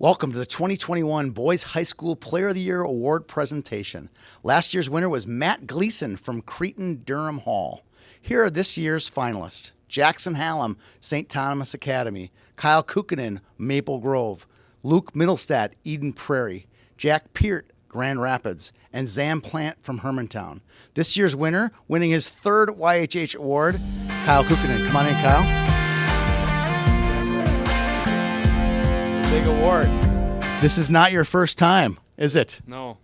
Welcome to the 2021 Boys High School Player of the Year Award presentation. Last year's winner was Matt Gleason from Cretin Durham Hall. Here are this year's finalists: Jackson Hallam, St. Thomas Academy; Kyle Kukkonen, Maple Grove; Luke Middlestad, Eden Prairie; Jack Peart, Grand Rapids; and Zam Plant from Hermantown. This year's winner, winning his third YHH award, Kyle Kukkonen. Come on in, Kyle. Big award. This is not your first time, is it? No.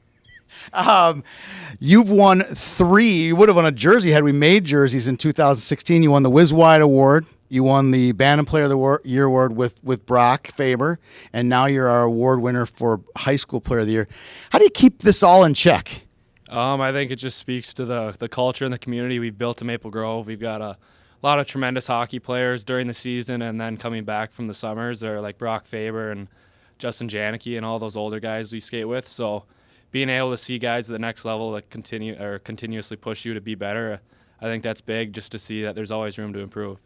You've won 3. You would have won a jersey had we made jerseys in 2016. You won the Whiz Wide Award. You won the Bantam Player of the Year Award with Brock Faber. And now you're our award winner for High School Player of the Year. How do you keep this all in check? I think it just speaks to the culture and the community we've built in Maple Grove. We've got a lot of tremendous hockey players during the season, and then coming back from the summers are like Brock Faber and Justin Janicki and all those older guys we skate with. So being able to see guys at the next level that continuously push you to be better, I think that's big, just to see that there's always room to improve.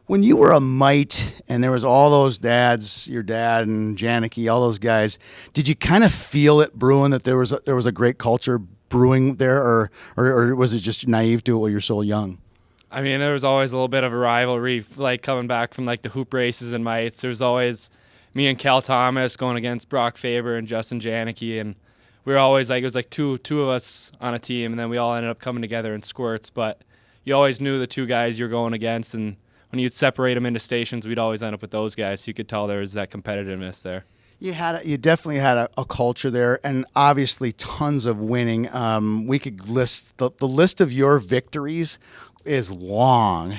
When you were a mite and there was all those dads, your dad and Janicki, all those guys, did you kind of feel it brewing, that there was a great culture brewing there, or was it just naive to it while you're so young? I mean, there was always a little bit of a rivalry, like coming back from like the hoop races and mites. There was always me and Cal Thomas going against Brock Faber and Justin Janicki, and we were always like, it was like two of us on a team, and then we all ended up coming together in squirts. But you always knew the two guys you're going against, and when you'd separate them into stations, we'd always end up with those guys. So you could tell there was that competitiveness there. You definitely had a culture there, and obviously tons of winning. We could list the list of your victories is long,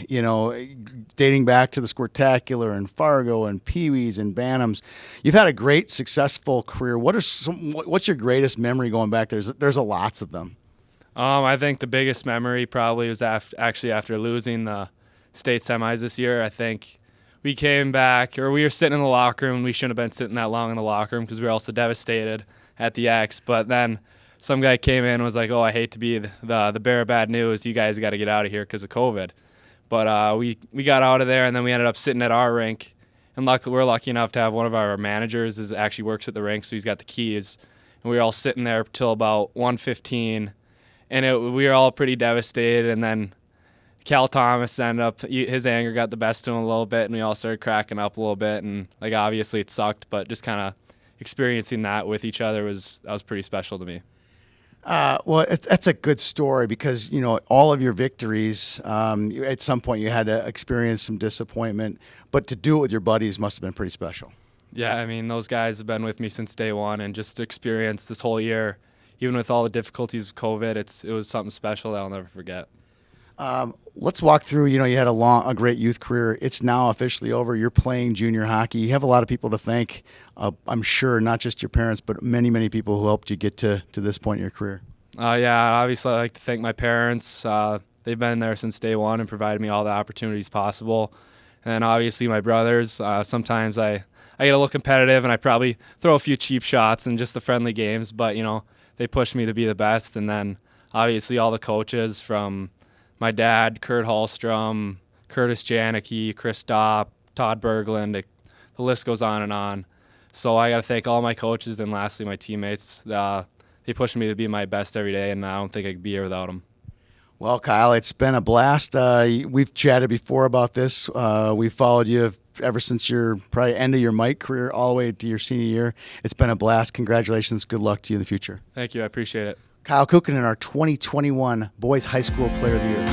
dating back to the Squirtacular and Fargo and Pee-wees and Bantams. You've had a great, successful career. What's your greatest memory going back there? There's a lots of them. I think the biggest memory probably was after losing the state semis this year. I think we came back, or we were sitting in the locker room. We shouldn't have been sitting that long in the locker room because we were also devastated at the X. But then some guy came in and was like, "Oh, I hate to be the bearer of bad news. You guys got to get out of here because of COVID." But we got out of there, and then we ended up sitting at our rink. And we're lucky enough to have one of our managers actually works at the rink, so he's got the keys. And we were all sitting there till about 1:15, and we were all pretty devastated. And then Cal Thomas ended up, his anger got the best of him a little bit, and we all started cracking up a little bit. And like obviously it sucked, but just kind of experiencing that with each other was pretty special to me. Well, that's a good story because, all of your victories, at some point you had to experience some disappointment, but to do it with your buddies must have been pretty special. Yeah, I mean, those guys have been with me since day one, and just to experience this whole year, even with all the difficulties of COVID, it was something special that I'll never forget. Let's walk through, you had a great youth career. It's now officially over. You're playing junior hockey. You have a lot of people to thank, I'm sure, not just your parents, but many, many people who helped you get to this point in your career. Yeah, obviously I like to thank my parents. They've been there since day one and provided me all the opportunities possible. And obviously my brothers. Sometimes I get a little competitive and I probably throw a few cheap shots in just the friendly games, but, they push me to be the best. And then obviously all the coaches from my dad, Kurt Hallstrom, Curtis Janicki, Chris Dopp, Todd Berglund, the list goes on and on. So I got to thank all my coaches, then lastly my teammates. They push me to be my best every day, and I don't think I could be here without them. Well, Kyle, it's been a blast. We've chatted before about this. We've followed you ever since your probably end of your Mike career all the way to your senior year. It's been a blast. Congratulations. Good luck to you in the future. Thank you. I appreciate it. Kyle Kukkonen, our 2021 Boys High School Player of the Year.